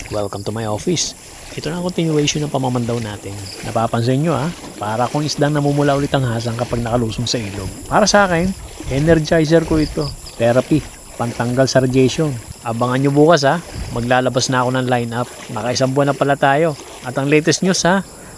Welcome to my office. Ito na ang continuation ng pamamandaw natin. Napapansin nyo para kung isdang namumula ulit ang hasang kapag nakalusong sa ilog. Para sa akin, energizer ko ito. Therapy, pantanggal sa radiation. Abangan nyo bukas maglalabas na ako ng lineup. Nakaisang buwan na pala tayo. At ang latest news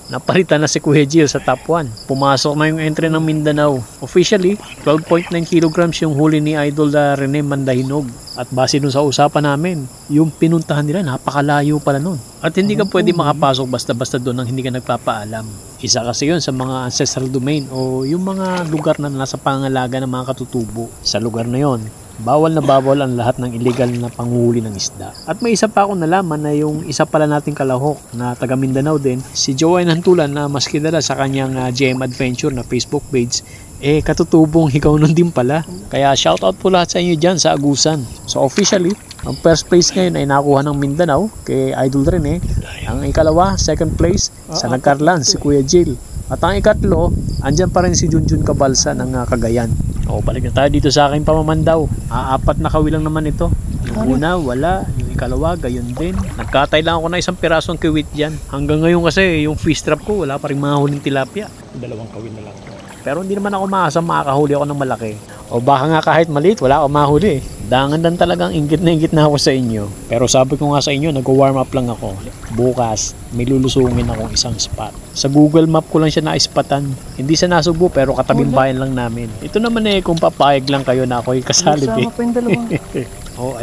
napalitan na si Kuya Gio sa top 1. Pumasok na yung entry ng Mindanao. Officially, 12.9 kilograms yung huli ni Idol Rene Mandahinog. At base dun sa usapan namin, yung pinuntahan nila napakalayo pala nun. At hindi ka pwede makapasok basta-basta doon nang hindi ka nagpapaalam. Isa kasi yun sa mga ancestral domain o yung mga lugar na nasa pangalaga ng mga katutubo. Sa lugar na yon, bawal na bawal ang lahat ng illegal na panghuli ng isda. At may isa pa akong nalaman na yung isa pala nating kalahok na taga Mindanao din, si Joanne Hantulan na mas kilala sa kanyang GM Adventure na Facebook page, katutubong higaw nun din pala. Kaya shoutout po lahat sa inyo dyan sa Agusan. So officially, ang first place ngayon ay nakuha ng Mindanao kay Idol Rene. Ang ikalawa, second place, sa Nagkarlan, si Kuya Jill. At ang ikatlo, andyan pa rin si Junjun Cabalsa ng Cagayan. Balik na tayo dito sa aking pamamandaw. Apat na kawilang naman ito. Yung una, wala. Yung ikalawa, gayon din. Nagkatay lang ako na isang pirasong kiwit dyan. Hanggang ngayon kasi, yung fish trap ko, wala pa rin mga huling tilapia. Dalawang kawin na lang. Pero hindi naman ako maasang makakahuli ako ng malaki. O baka nga kahit maliit, wala akong mahuli. Dangan dan talagang inggit na ako sa inyo. Pero sabi ko nga sa inyo, nag-warm up lang ako. Bukas, may lulusungin akong isang spot. Sa Google Map ko lang siya na-spatan. Hindi sa Nasugbu pero katabing bayan lang namin. Ito naman kung papayag lang kayo na ako'y kasali. Sama pa yung dalawa.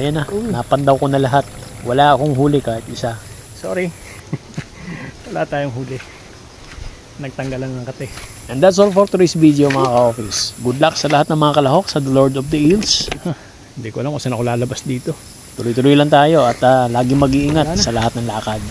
Ayan na. Napandaw ko na lahat. Wala akong huli kahit isa. Sorry. Wala tayong huli. Nagtanggalan ng kate. And that's all for today's video mga ka-office. Good luck sa lahat ng mga kalahok sa The Lord of the Eels. Hindi ko alam kung saan ako lalabas dito. Tuloy-tuloy lang tayo at laging mag-iingat sa lahat ng lakad.